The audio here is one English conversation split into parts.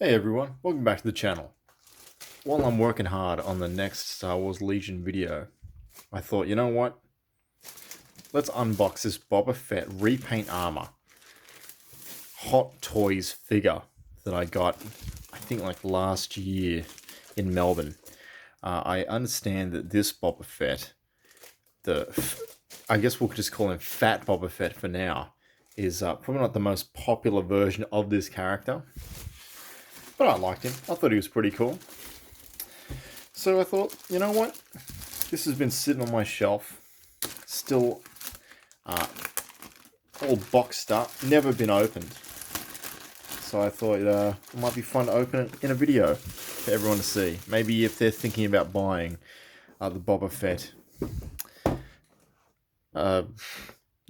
Hey everyone, welcome back to the channel. While I'm working hard on the next Star Wars Legion video, I thought, you know what? Let's unbox this Boba Fett repaint armor Hot Toys figure that I got, I think like last year in Melbourne. I understand that this Boba Fett, I guess we'll just call him Fat Boba Fett for now, is probably not the most popular version of this character. But I liked him. I thought he was pretty cool. So I thought, you know what? This has been sitting on my shelf. Still all boxed up. Never been opened. So I thought it might be fun to open it in a video for everyone to see. Maybe if they're thinking about buying the Boba Fett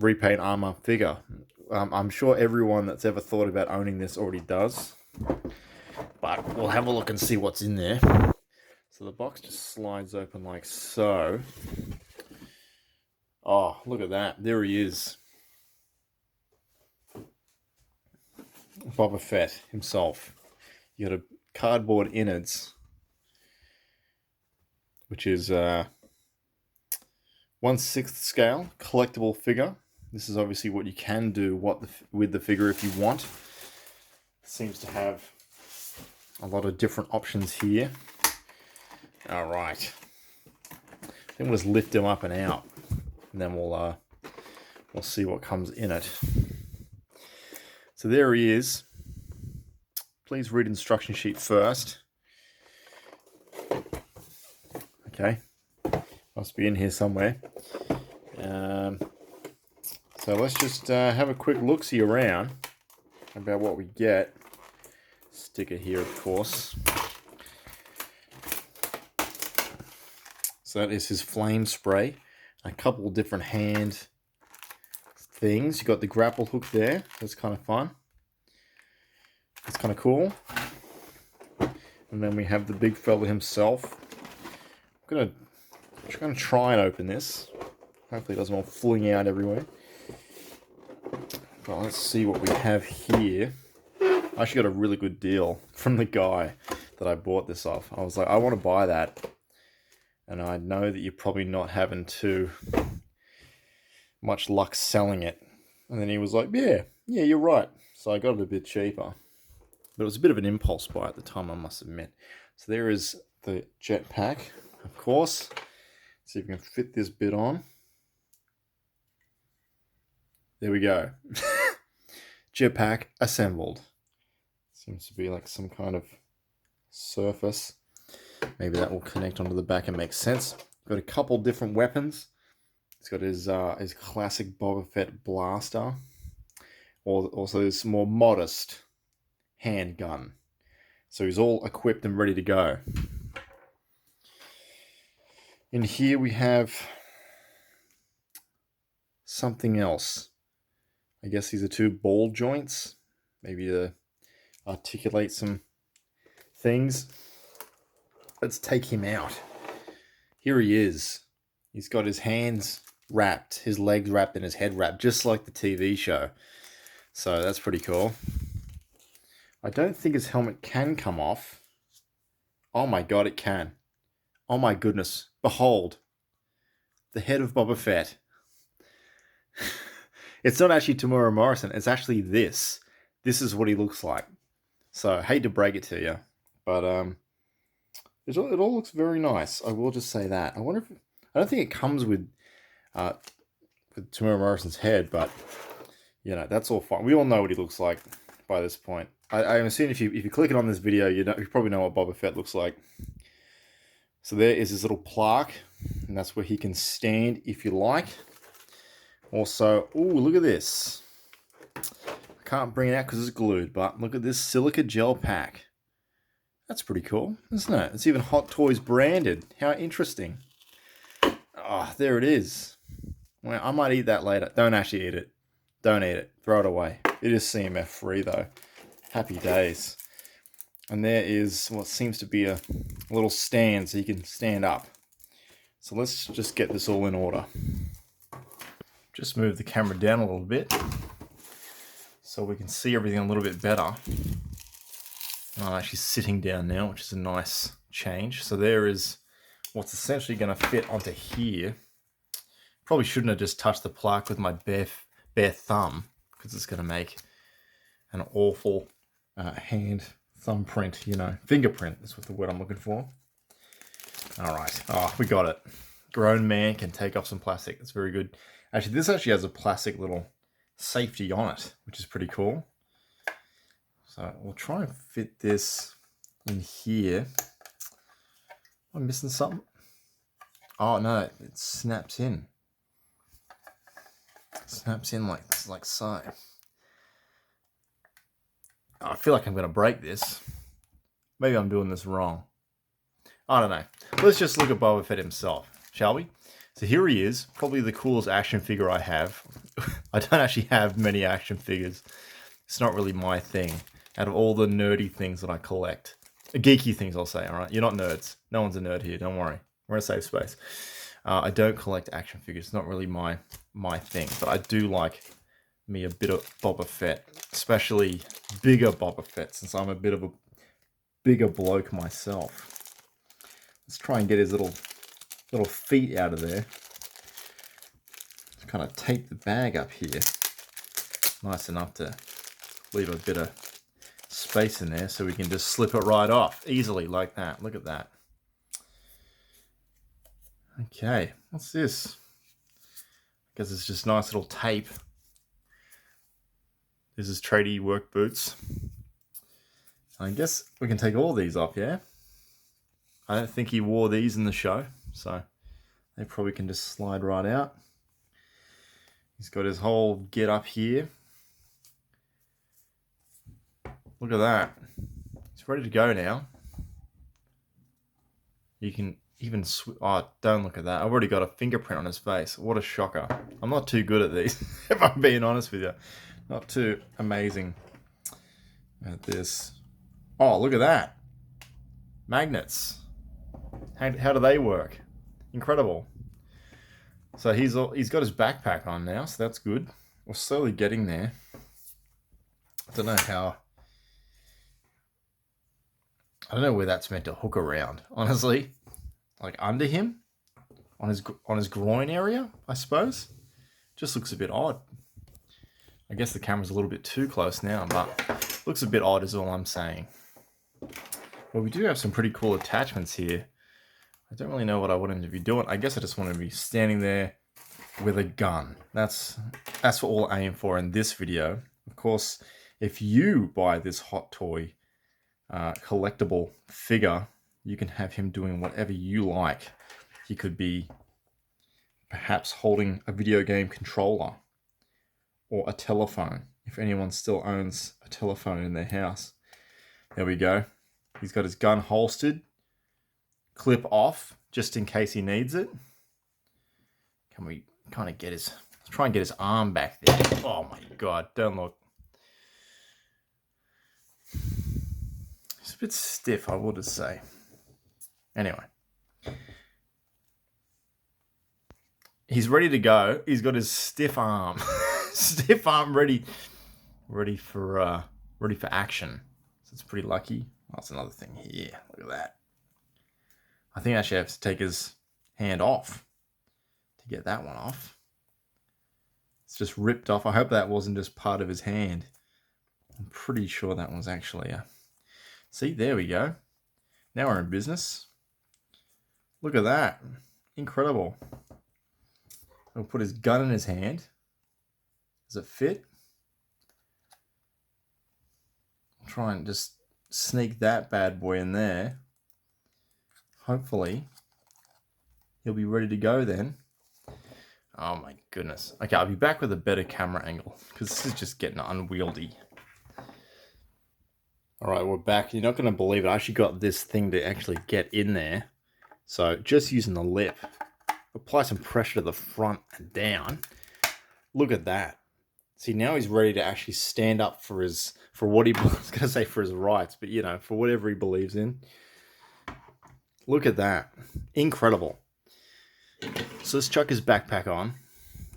repaint armor figure. I'm sure everyone that's ever thought about owning this already does. But we'll have a look and see what's in there. So the box just slides open like so. Oh, look at that. There he is. Boba Fett himself. You got a cardboard innards, which is 1/6 scale collectible figure. This is obviously what you can do with the figure if you want. Seems to have a lot of different options here. All right. Then we'll just lift him up and out, and then we'll see what comes in it. So there he is. Please read instruction sheet first. Okay, must be in here somewhere. So let's just have a quick look-see around about what we get. Sticker here, of course. So that is his flame spray. A couple of different hand things. You got the grapple hook there. That's kind of fun. That's kind of cool. And then we have the big fella himself. I'm gonna try and open this. Hopefully it doesn't all fling out everywhere. But let's see what we have here. I actually got a really good deal from the guy that I bought this off. I was like, I want to buy that. And I know that you're probably not having too much luck selling it. And then he was like, yeah, you're right. So I got it a bit cheaper. But it was a bit of an impulse buy at the time, I must admit. So there is the jetpack, of course. See if we can fit this bit on. There we go. Jetpack assembled. Seems to be like some kind of surface. Maybe that will connect onto the back and make sense. Got a couple different weapons. He's got his classic Boba Fett blaster. Also this more modest handgun. So he's all equipped and ready to go. In here we have something else. I guess these are two ball joints. Maybe to articulate some things. Let's take him out. Here he is. He's got his hands wrapped, his legs wrapped, and his head wrapped, just like the TV show. So that's pretty cool. I don't think his helmet can come off. Oh my god, it can. Oh my goodness. Behold. The head of Boba Fett. It's not actually Tamura Morrison. It's actually this. This is what he looks like. So, I hate to break it to you. But, it all looks very nice. I will just say that. I wonder if... I don't think it comes with Tamura Morrison's head, but, you know, that's all fine. We all know what he looks like by this point. I'm assuming if you click it on this video, you probably know what Boba Fett looks like. So there is his little plaque, and that's where he can stand if you like. Also, ooh, look at this. I can't bring it out because it's glued, but look at this silica gel pack. That's pretty cool, isn't it? It's even Hot Toys branded. How interesting. Oh, there it is. Well, I might eat that later. Don't actually eat it. Don't eat it. Throw it away. It is CMF free though. Happy days. And there is what seems to be a little stand so you can stand up. So let's just get this all in order. Just move the camera down a little bit so we can see everything a little bit better. I'm actually sitting down now, which is a nice change. So there is what's essentially going to fit onto here. Probably shouldn't have just touched the plaque with my bare thumb, because it's going to make an awful hand thumbprint, you know, fingerprint. That's what the word I'm looking for. All right. Oh, we got it. Grown man can take off some plastic. That's very good. Actually, this actually has a plastic little safety on it, which is pretty cool. So we'll try and fit this in here. Am I missing something? Oh no, it snaps in. It snaps in like so. I feel like I'm going to break this. Maybe I'm doing this wrong. I don't know. Let's just look at Boba Fett himself, shall we? So here he is, probably the coolest action figure I have. I don't actually have many action figures. It's not really my thing. Out of all the nerdy things that I collect. Geeky things, I'll say, alright? You're not nerds. No one's a nerd here, don't worry. We're in a safe space. I don't collect action figures. It's not really my thing. But I do like me a bit of Boba Fett. Especially bigger Boba Fett, since I'm a bit of a bigger bloke myself. Let's try and get his little feet out of there. Just kind of tape the bag up here. Nice enough to leave a bit of space in there so we can just slip it right off easily like that. Look at that. Okay, what's this? I guess it's just nice little tape. This is tradie work boots. I guess we can take all these off, yeah? I don't think he wore these in the show, so they probably can just slide right out. He's got his whole get up here. Look at that. He's ready to go now. You can even... Oh, don't look at that. I've already got a fingerprint on his face. What a shocker. I'm not too good at these, if I'm being honest with you. Not too amazing at this. Oh, look at that. Magnets. How do they work? Incredible. So he's got his backpack on now, so that's good. We're slowly getting there. I don't know how... I don't know where that's meant to hook around, honestly. Like under him? On his groin area, I suppose? Just looks a bit odd. I guess the camera's a little bit too close now, but looks a bit odd is all I'm saying. Well, we do have some pretty cool attachments here. I don't really know what I want him to be doing. I guess I just want him to be standing there with a gun. That's what we'll aim for in this video. Of course, if you buy this Hot Toy collectible figure, you can have him doing whatever you like. He could be perhaps holding a video game controller or a telephone, if anyone still owns a telephone in their house. There we go. He's got his gun holstered, clip off, just in case he needs it. Can we kind of get his... Let's try and get his arm back there. Oh my god, don't look. It's a bit stiff, I would say. Anyway. He's ready to go. He's got his stiff arm. Stiff arm ready for action. So it's pretty lucky. Oh, that's another thing here. Look at that. I think I actually have to take his hand off to get that one off. It's just ripped off. I hope that wasn't just part of his hand. I'm pretty sure that was actually a... See, there we go. Now we're in business. Look at that. Incredible. I'll put his gun in his hand. Does it fit? I'll try and just sneak that bad boy in there. Hopefully, he'll be ready to go then. Oh my goodness. Okay, I'll be back with a better camera angle because this is just getting unwieldy. Alright, we're back. You're not going to believe it. I actually got this thing to actually get in there. So just using the lip, apply some pressure to the front and down. Look at that. See, now he's ready to actually stand up for what he, I was going to say for his rights, but you know, for whatever he believes in. Look at that. Incredible. So let's chuck his backpack on.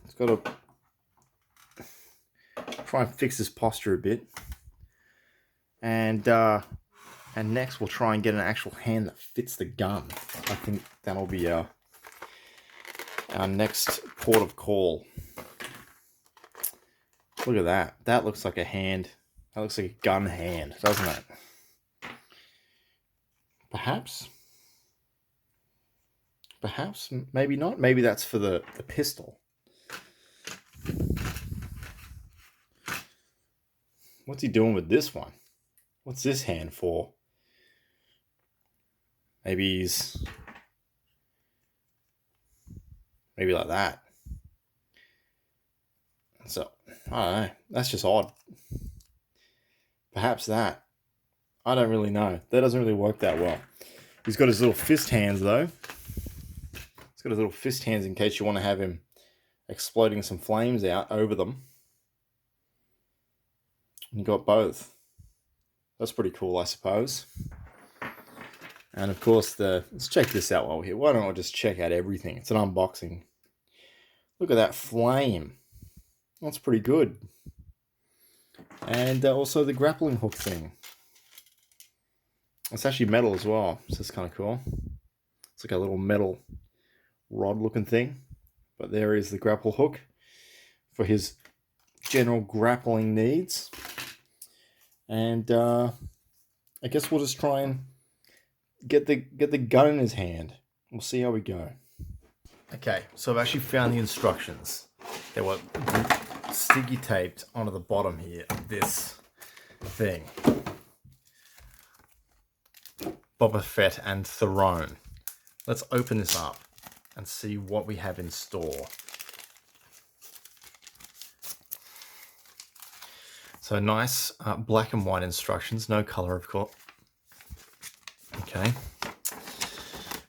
He's got to try and fix his posture a bit. And And next we'll try and get an actual hand that fits the gun. I think that'll be our next port of call. Look at that. That looks like a hand. That looks like a gun hand, doesn't it? Perhaps? Perhaps? Maybe not. Maybe that's for the pistol. What's he doing with this one? What's this hand for? Maybe he's... Maybe like that. So, I don't know. That's just odd. Perhaps that. I don't really know. That doesn't really work that well. He's got his little fist hands, though. He's got his little fist hands in case you want to have him exploding some flames out over them. You got both. That's pretty cool, I suppose. And of course, let's check this out while we're here. Why don't I just check out everything? It's an unboxing. Look at that flame. That's pretty good. And also the grappling hook thing. It's actually metal as well, so it's kind of cool. It's like a little metal rod looking thing. But there is the grapple hook for his general grappling needs. And I guess we'll just try and get the gun in his hand. We'll see how we go. Okay, so I've actually found the instructions. They were sticky taped onto the bottom here of this thing. Boba Fett and Throne. Let's open this up and see what we have in store. So nice black and white instructions, no color of course.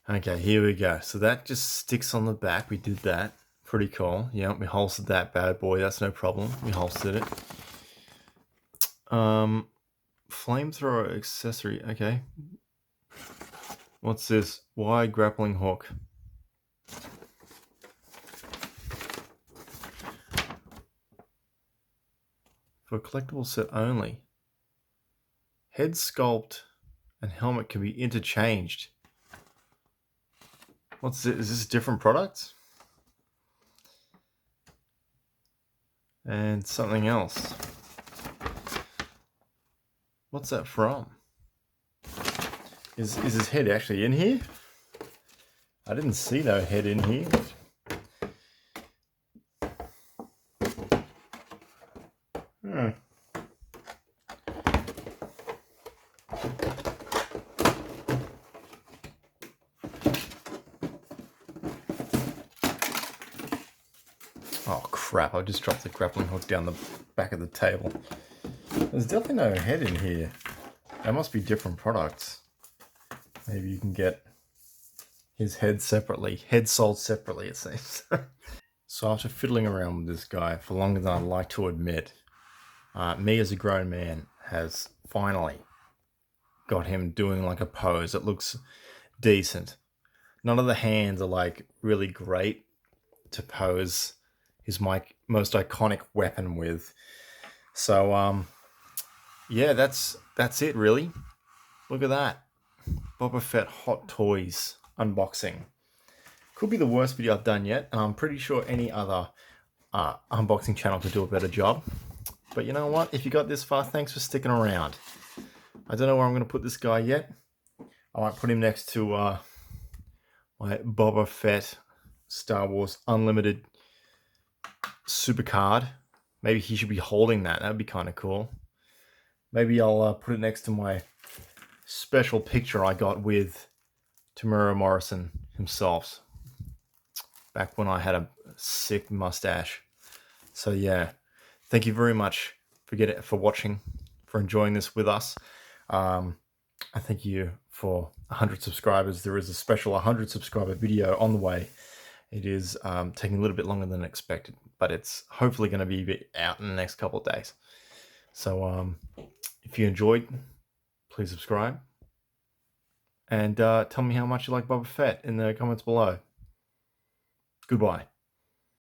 Okay, here we go. So that just sticks on the back. We did that. Pretty cool. Yeah, we holstered that bad boy. That's no problem. We holstered it. Flamethrower accessory. Okay. What's this? Wide grappling hook. For collectible set only. Head sculpt and helmet can be interchanged. What's this? Is this different products? And something else. What's that from? Is his head actually in here? I didn't see no head in here. Oh crap, I just dropped the grappling hook down the back of the table. There's definitely no head in here. They must be different products. Maybe you can get his head separately. Head sold separately, it seems. So after fiddling around with this guy for longer than I'd like to admit, me as a grown man has finally got him doing like a pose that looks decent. None of the hands are like really great to pose his most iconic weapon with. So yeah, that's it really. Look at that. Boba Fett Hot Toys unboxing. Could be the worst video I've done yet, and I'm pretty sure any other unboxing channel could do a better job. But you know what? If you got this far, thanks for sticking around. I don't know where I'm going to put this guy yet. I might put him next to my Boba Fett Star Wars Unlimited Supercard. Maybe he should be holding that. That'd be kind of cool. Maybe I'll put it next to my special picture I got with Temuera Morrison himself back when I had a sick mustache. So yeah, thank you very much for watching, for enjoying this with us. I thank you for 100 subscribers. There is a special 100 subscriber video on the way. It is taking a little bit longer than expected, but it's hopefully going to be out in the next couple of days. So if you enjoyed, please subscribe. And tell me how much you like Boba Fett in the comments below. Goodbye.